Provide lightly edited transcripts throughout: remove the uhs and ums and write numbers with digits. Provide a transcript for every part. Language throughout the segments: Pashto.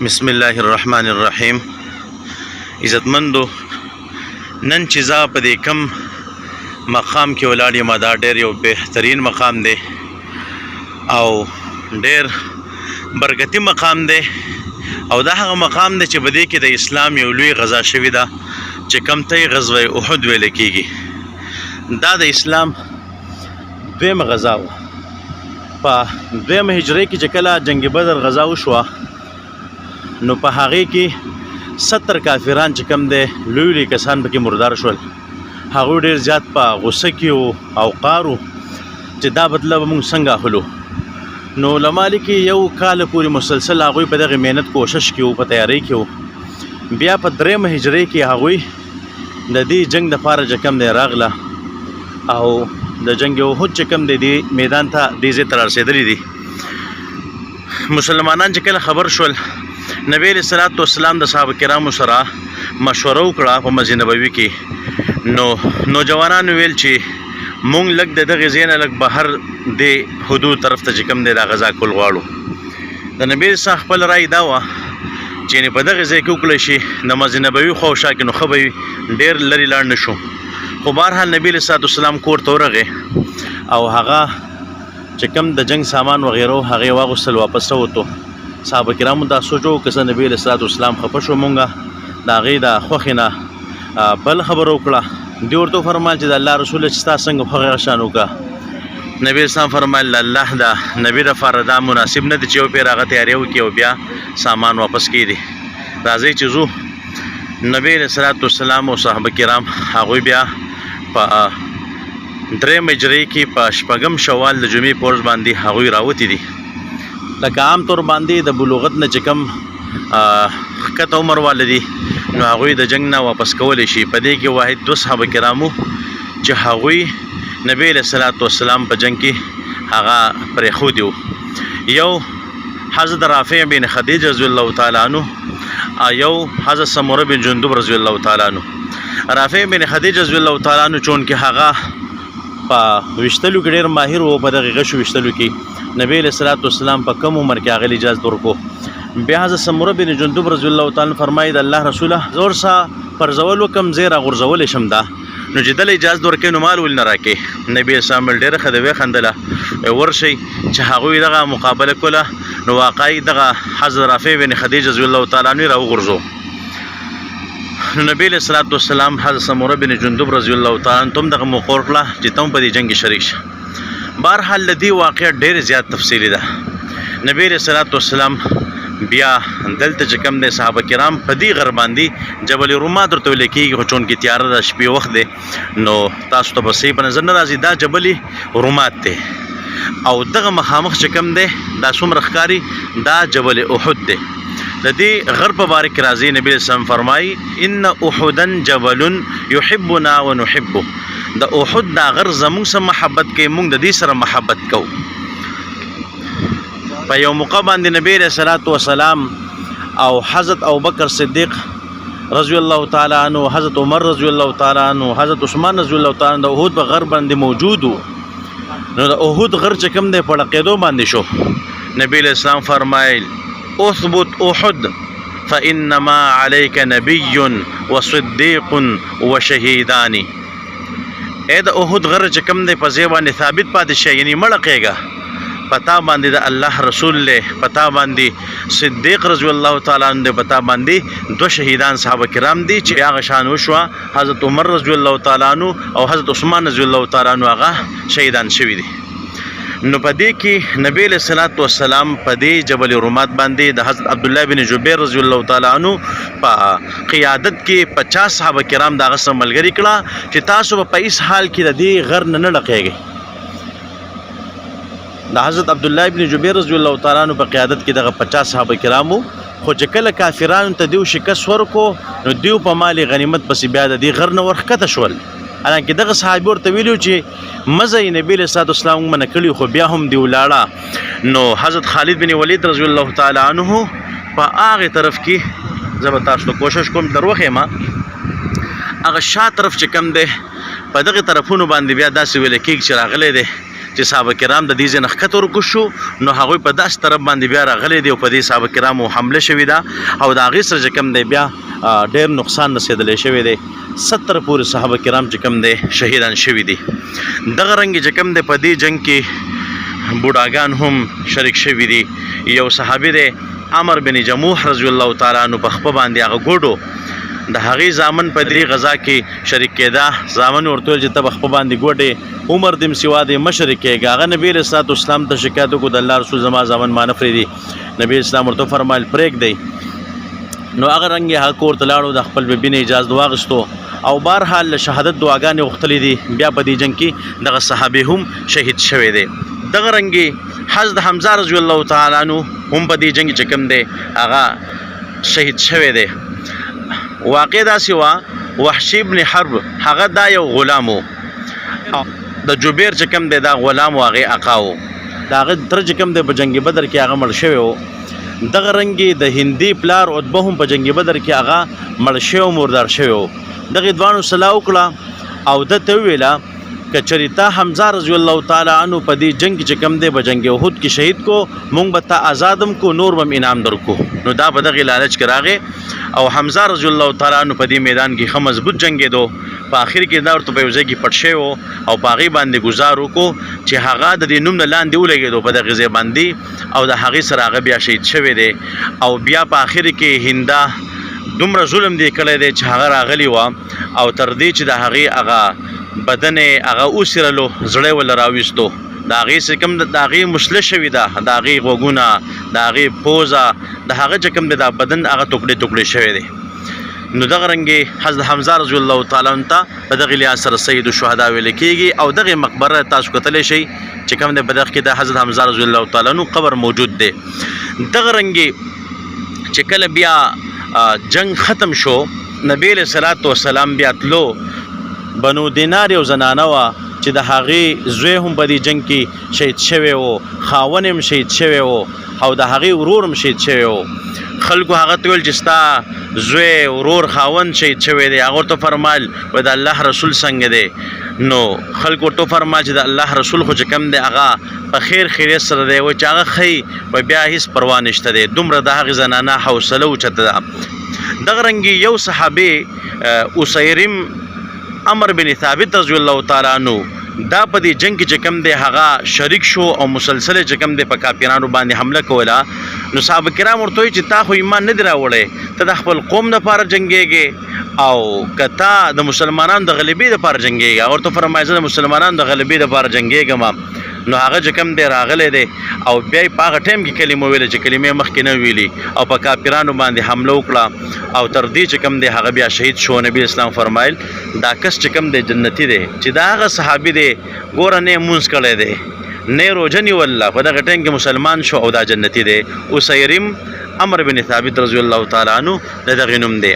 بسم الله الرحمن الرحیم. عزتمندو، نن چې زه په دې کم مقام کې ولاړ یم، دا ډېر یو بهترین مقام دی او ډېر برکتي مقام دی او دا هغه مقام دی چې په دې کې د اسلام یو لوی غزا شوې ده چې کوم ته یې غزوه احد ویل کېږي. دا د اسلام دویمه غزا وه. په دویمه هجرۍ کې چې کله جنګ بدر غزا وشوه نو په هغې کې 70 کافران چې کم دی لوی لوی کسان پکې مردار شول. هغوی ډېر زیات په غصه کې او قارو چې دا بدله به موږ څنګه اخلو. نو علما لیکي یو کال پورې مسلسل هغوی په دغې محنت کوشش کې وو، په تیارۍ کې وو. بیا په درېیمه هجرۍ کې هغوی د دې جنګ دپاره چې کم دی راغله او د جنګ احد چې کم دی دې میدان ته دې ځای ته رارسېدلي دي. مسلمانان چې کله خبر شول، نبی علیہ الصلوۃ والسلام د صحابه کرامو سره مشوره وکړه په مسجد نبوي کې. نو نوجوانانو ویل چې مونږ لږ د دغې ځای نه لږ بهر د حدود طرف ته چې کوم دی دا غذا کول غواړو. د نبي صاحب خپل رای دا وه چې په دغې ځای کې وکړی شي د مسجد نبوي خوا او شا کې، نو ښه به وي، ډېر لرې لاړ نه شو. خو بهرحال نبي علیہ الصلوۃ والسلام کور ته ورغی او هغه چې کوم د جنګ سامان وغیره هغې واغوستل، واپس راووتو. صحابه کرامو دا سوچو که څه نبی علیہ الصلوۃ والسلام خفه شو، مونږه د هغې د خوښې نه بل خبره وکړه. دوی ورته وفرمایل چې د الله رسول چې ستا څنګه په هغه شان وکړه. نبي اسلام فرمایل الله د نبي دپاره دا مناسب نه دی چې یو پیر هغه تیاری وکړي او بیا سامان واپس کړي. راځئ چې ځو. نبی علیہ الصلوۃ والسلام او صحابه کرام هغوی بیا په درېیمه هجرۍ کې په 6 شوال د جمعې په ورځ باندې هغوی راوتي دي. لکه عام طور باندې د بلوغت نه چې کوم ښکته عمر والا دي نو هغوی د جنګ نه واپس کولی شي. په دې کې واحد 2 صحابه کرامو چې هغوی نبی علیہ الصلوۃ والسلام په جنګ کې هغه پرېښودي وو. یو حضرت رافع بن خدیج رضی الله تعالی عنه، یو حضرت سمره بن جندب رضی الله تعالی عنه. رافع بن خدیج رضی الله تعالی عنه چونکې هغه په ویشتلو کې ډېر ماهر و، په دغې غشو ویشتلو کې نبی علیہ الصلوۃ والسلام په کم عمر کې هغه اجازه ورکړو. بیا حضرت سمره بن جندب رضی الله تعالی عنه فرمایي د الله رسوله زور سا پرځول وکم زه راغورځولی شم دا، نو چې دله اجازه ورکوي نو مال ولې نه راکوې. نبي اسلام ډېره ښه د وخندله، ورشئ چې هغوی دغه مقابله کوله نو واقعي دغه حضرت رافع بن خدیج رضی الله تعالی عنه راوغورځو. نو نبی علیہ الصلوۃ والسلام حضرت سمره بن جندب رضی الله تعالی عنه تم دغه مقرر کړه چې تم په دې جنګ کې شریک شه. بهرحال د دې واقعه ډېر زیات تفصیلي ده. نبی علیہ الصلوۃ والسلام بیا دلته چې کوم دی صحابه کرام په دې غر باندې جبل رومات ورته ویل کېږي، خو چونکې تیاره ده شپې وخت دی نو تاسو ته به صحیح په نظر نه راځي، دا جبل رومات دی او دغه مخامخ چې کوم دی دا څومره ښکاري دا جبل احد دی. د دې غر په باره کې راځي نبي اسلام فرمایي ان احدا جبل یحبنا ونحبه. د احد دا غر زموږ سره محبت کوي، موږ د دې سره محبت کوو. په یو موقع باندې نبی علیہ الصلوۃ والسلام او حضرت ابوبکر صدیق رضی الله تعالی عنہ، حضرت عمر رضی الله تعالی عنہ، حضرت عثمان رضی الله تعالی عنہ د احد په غر باندې موجود وو. نو د احد غر چې کوم دی په ړقېدو باندې شو. نبی علیہ السلام فرمایل اثبت احد فانما عليك نبي وصديق وشهيدان. اې د احد غر چې کوم دی په ځای باندې ثابت پاتې شي، یعنی مه ړقېږه. پتا باندې د الله رسول له، پتا باندې صدیق رضی الله تعالی عنہ، پتا باندې 2 شهیدان صحابه کرام دي چې هغه شان وشوه. حضرت عمر رضی الله تعالی عنہ او حضرت عثمان رضی الله تعالی عنہ هغه شهیدان شوي دي. نو په دې کې نبی علیہ الصلوۃ والسلام په دې جبل رومات باندې د حضرت عبدالله بن جبیر رضی الله تعالی عنہ په قیادت کې 50 صحابه کرام د هغه سره ملګري کړه چې تاسو په هیڅ حال کې د دې غر نه ړقېږئ. د حضرت عبدالله ابن جبیر رضی الله تعالی عنہ په قیادت کې دغه 50 صحابه کرامو، خو چې کله کافرانو ته دیو شکست ورکو نو دیو په مال غنیمت پسې بیا د دې غر نه ورښکته شول. حالانکه دغه صحابي ورته ویلو چې مزه یې نبي علیہ الصلوۃ والسلام منع کړي، خو بیا هم دی ولاړه. نو حضرت خالد بن ولید رضی الله تعالی عنہ په هغې طرف کې زه به تاسو ته کوشش کوم در وښیم، هغه شا طرف چې کوم دی په دغې طرفونو باندې بیا داسې ویل کېږي چې راغلی دی چې صحابه کرام د دې ځای نه ښکته ورکوشو نو هغوی په داسې طرف باندې بیا راغلی دی او په دې صحابه کرامو حمله شوې ده او د هغې سره چې کوم دی بیا ډېر نقصان رسېدلی شوی دی 70 پورې صحابه کرام چې کوم دی شهیدان شوي دي. دغه رنګې چې کوم دی په دې جنګ کې بوډاګان هم شریک شوي دي. یو صحابي دی عمر بن جموح رضی الله تعالی عنه په خپه باندې هغه ګوډو د هغې زامن په دې غذا کې شریک کېده. زامن ورته ویل چې ته په خپه باندې ګوډې عمر دې سوا دې مه شریک کېږه. هغه نبي علیه الصلاة والسلام ته شکایت وکړو د الله رسول زما زامن ما نه پرېږدي. نبي اسلام ورته فرمایل پرېږدئ. نو هغه رنګ یې هغه کور ته لاړو د خپل بیبي نه اجازه واخیستو او بهرحال له شهادت دعاګانې غوښتلې دي. بیا په دې جنګ کې دغه صحابي هم شهید شوی دی. دغه رنګې حضرت حمزه رضی الله تعالی عنه هم په دې جنګ چې کوم دی هغه شهید شوی دی. واقع داسې وه وحشي ابن حرب هغه دا یو غلام و د جبیر چې کوم دی دا غلام و هغې اقا و د هغه تره چې کوم دی په جنګ بدر کې هغه مړ شوی و. دغه رنګې د هندي پلار عتبه هم په جنګ بدر کې هغه مړ شوی و مردار شوی و. دغې دواړو صلاح وکړه او ده ته وویله که چېرې تا حمزه رضی الله تعالی عنه په دې جنګ کې چې کوم دی په جنګ احد کې شهید کو مونږ به تا آزادم کو نور به م انعام درکو. نو دا په دغې لالچ کې راغی او حمزه رضی الله تعالی عنه په دې میدان کې ښه مضبوط جنګېدو. په آخر کې دا ورته په یو ځای کې پټ شوی و او په هغې باندې ګزار وکړو چې هغه د دې نوم نه لاندې ولګېدو په دغې ځای باندې او د هغې سره هغه بیا شهید شوی دی. او بیا په آخر کې هنده دومره ظلم دی کړی دی چې هغه راغلی وه او تر دې چې د هغې هغه بدن یې هغه اوسېرلو زړی ول راویستو د هغې چې کوم د هغې مسله شوې ده د هغې غوږونه د هغې پوزه د هغه چې کوم دی دا بدن هغه ټوکړې ټوکړې شوی دی. نو دغه رنګې حضرت حمزه رضی الله تعالی عنه ته په دغې لحاظ سره سید الشهدا ویل کېږي او دغې مقبره تاسو کتلی شئ چې کوم دی په دغه کې د حضرت حمزه رضی الله تعالی عنه قبر موجود دی. دغه رنګې چې کله بیا جنگ ختم شو نبی علیه الصلاة والسلام بیا تلو بنو دینار یو زنانه وه چې د هغې زوی هم په دې جنګ کې شهید شوی و خاون هم شهید شوی و او د هغې ورور هم شهید شوی و. خلکو هغه ته ویل چې ستا زوی ورور خاون شهید شوی دی. هغه ورته فرمایل وایي د الله رسول څنګه دی. نو خلکو ورته وفرمایل چې د الله رسول خو چې کوم دی هغه په خیر خیریت سره دی وایي چې هغه ښایي وایي بیا هېڅ پروا نشته دی. دومره د هغې زنانه حوصله اوچته ده. دغه رنګې یو صحابي اسیرم عمر بن ثابت رضی الله تعالی عنه دا په دې جنګ کې چې کوم دی هغه شریک شو او مسلسل چې کوم دی په کافرانو باندې حمله کوله. نو صحابه کرام ورته وایي چې تا خو ایمان نه دی راوړی ته د خپل قوم دپاره جنګېږې او که تا د مسلمانانو د غلبې دپاره جنګېږې. هغه ورته فرمایي زه د مسلمانانو د غلبې دپاره جنګېږم. نو هغه چې کوم دی راغلی دی او بیا یې په هغه ټایم کې کلمه ویلې چې کلمې مخکې نه ویلي او په کافرانو باندې حمله وکړه او تر دې چې کوم دی هغه بیا شهید شو. نبي اسلام فرمایل دا کس چې کوم دی جنتي دی چې دا هغه صحابي دی ګوره نه یې مونځ کړی دی نه یې روژه نیوله په دغه ټایم کې مسلمان شو او دا جنتي دی. اسیرم عمر بن ثابت رضی الله تعالی عنه د دغې نوم دی.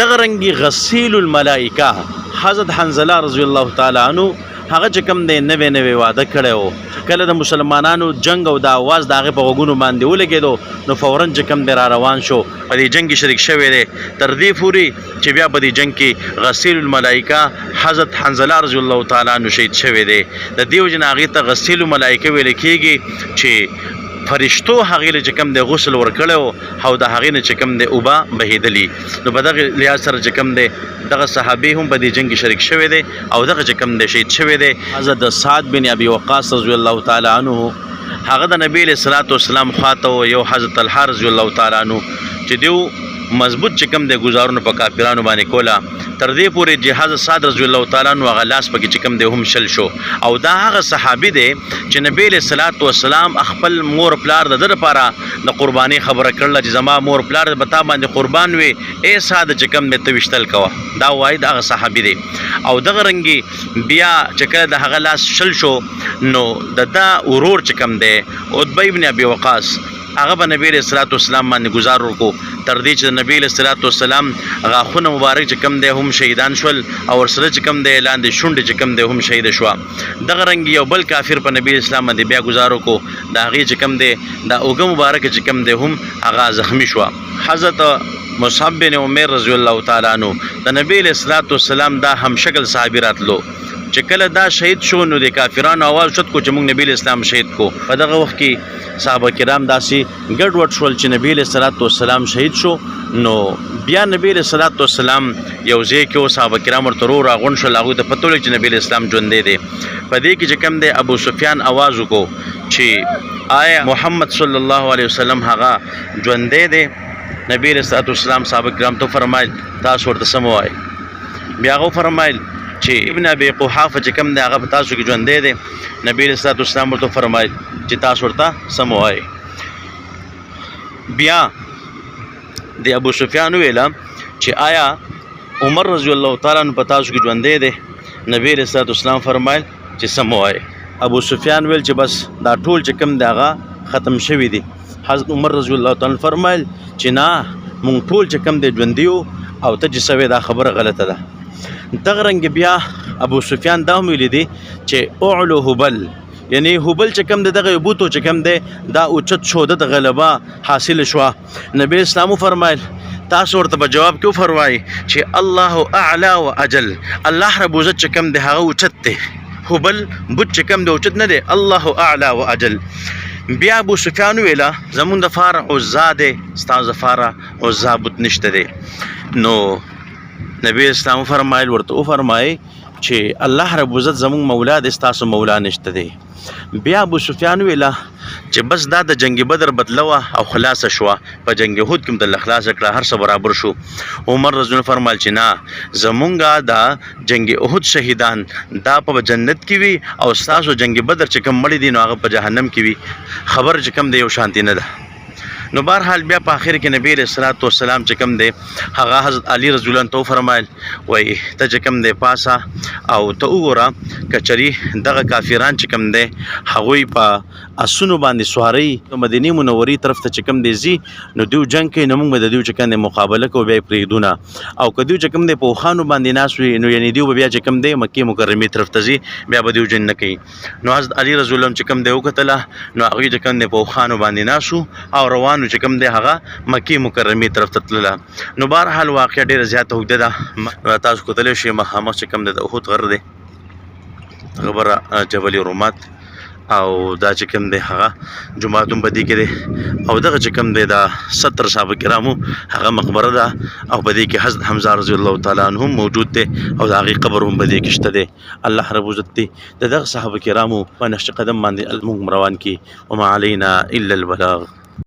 دغه رنګې غسیل الملائکه حضرت حنظله رضی الله تعالی عنه هغه چې کوم دی نوی واده کړی و کله د مسلمانانو جنگ او د اواز د هغې په غوږونو باندې ولګېدو نو فوراً چې کوم دی را روان شو په دې جنګ کې شریک شوی دی تر دې پورې چې بیا په دې جنګ کې غسیل الملائکه حضرت حنظله رضی الله تعالی عنه شهید شوی دی. د دې وجې نه هغې ته غسیل الملائکه ویل کېږي چې فرشتو هغې له چې کوم دی غسل ورکړی و او د هغې نه چې کوم دی اوبه بهېدلي. نو په دغې لحاظ سره چې کوم دی دغه صحابي هم په دې جنګ کې شریک شوی دی او دغه چې کوم دی شهید شوی دی. حضرت سعد بن ابي وقاص رضی الله تعالی عنه هغه د نبی علیه الصلاة والسلام خواته و یو حضرت طلحه رضی الله تعالی عنه چې دیو مضبوط چې کوم دی ګزارونه په کافرانو باندې کوله تر دې پورې چې حضرت سعد رضی الله تعالی عنه هغه لاس پکې چې کوم دی هم شل شو. او دا هغه صحابي دی چې نبی علیه الصلاة والسلام خپل مور پلار د ده لپاره د قربانۍ خبره کړله چې زما مور پلار به تا باندې قربان وي ای سعد چې کوم دی ته ویشتل کوه. دا وایي د هغه صحابي دی. او دغه رنګې بیا چې کله د هغه لاس شل شو نو د ده ورور چې کوم دی عتبه ابن ابي وقاص هغه به نبی علیه الصلاة والسلام باندې ګزار وکړو تر دې چې د نبی علیه الصلاة والسلام غاښونه مبارک چې کوم دی هم شهیدان شول او ورسره چې کوم دی لاندې شونډې چې کوم دی هم شهیده شوه. دغه رنګ یو بل کافر په نبی اسلام باندې بیا ګزار وکړو د هغې چې کوم دی دا اوږه مبارکه چې کوم دی هم هغه زخمي شوه. حضرت مصعب بن عمیر رضی الله تعالی عنه د نبی علیه الصلاة والسلام دا هم شکل صحابي راتلو چې کله دا شهید شو نو د کافرانو आवाज شت کو چې موږ نبی اسلام شهید کو. په دغه وخت کې صحابه کرام داسې ګډوډ شول چې نبی صلوات والسلام شهید شو. نو بیا نبی صلوات والسلام یو ځای کې صحابه کرام ورته راغون شول، هغوی ته پته ولګېد چې نبی اسلام ژوندی دی. په دې کې چې کوم دی ابو سفیان आवाज وکړو چې آیا محمد صلی الله علیه وسلم هغه ژوندی دی؟ نبی صلوات والسلام صحابه کرام ته فرمایل تاسو ورته سم وایئ. بیا هغه فرمایل چې ابن ابي قحافه چې کوم دی هغه په تاسو کې ژوندی دی. نبی صلوات والسلام ورته فرمایل چې تاسو ورته سم وایئ. بیا د ابو سفیان ویله چې آیا عمر رضی الله تعالی عنہ په تاسو کې ژوندی دی؟ نبی صلوات والسلام فرمایل چې سم وایئ. ابو سفیان ویل چې بس دا ټول چې کوم دی هغه ختم شوي دي. حضرت عمر رضی الله تعالی فرمایل چې نه، مونږ ټول چې کوم دی ژوندي یو او ته چې سوې دا خبره غلطه ده. دغه رنګ بیا ابو سفیان دا هم ویلی دی چې اعلو هبل، یعنی هبل چې کوم دی دغه بوتو چې کوم دی دا اوچت شو، د غلبه حاصل شوه. نبی اسلام فرمایل تاسو ورته په جواب کې فرمایي چې الله اعلی و اجل، الله رب عزت چې کوم دی هغه اوچت دی، هبل بوت چې کوم دی اوچت نه دی، الله اعلی و اجل. بیا ابو سفیان ویلا زمون د فار عزا دی، ستاسو د فار عزا بوت نشته دی. نو نبی اسلام فرمایل ورته فرمایي چې الله رب عزت زمون مولا دی، ستاسو مولا نشته دی. بیا ابو سفیان ویلا چې بس دا د جنگ بدر بدلوه او خلاص شوه، په جنگ احد کې د خلاص کړه، هر څه برابر شو. عمر رضی الله فرمایل چې نه، زمونږه دا جنگ احد شهیدان دا په جنت کې وي او ستاسو جنگ بدر چې کوم مړي دي نو هغه په جهنم کې وي. خبر چې کوم دی یو شانتي نه ده. نو بهرحال بیا په آخر کې نبی علیہ الصلوۃ والسلام چې کوم دی هغه حضرت علی رضی الله عنه فرمایل وای ته چې کوم دی پاسه او ته وګوره کچری دغه کافران چې کوم دی هغوی په اسونو باندې سواری مدینه منورې طرف ته چې کوم دی زی نو دیو جنگ کې نو موږ د دیو چې کوم دی مقابله کوو بیا پرېږدونه، او که دیو چې کوم دی په خوانو باندې ناس وي نو یعنی دیو بیا چې کوم دی مکې مکرمې طرف ته زی بیا به دیو جنگ نه کوي. نو حضرت علی رضی الله عنه چې کوم دی وکتله نو هغوی چې کوم دی په خوانو باندې ناسو او روانو چې کوم دی هغه مکې مکرمې طرف ته تلله. نو بهرحال واقعه ډېره زیاته اوږده ده، تاسو کتلی شئ مخامخ چې کوم دی د احد غر دی خبره جبل رومات، او دا چې کوم دی هغه جومات هم په دې کې دی، او دغه چې کوم دی دا 70 صحابه کرامو هغه مقبره ده، او په دې کې حضرت حمزه رضی الله تعالی عنهم موجود دی او د هغې قبر هم په دې کې شته دی. الله رب عزت دی د دغه صحابه کرامو په نقش قدم باندې موږ روان کړي. وما علینا الا البلاغ.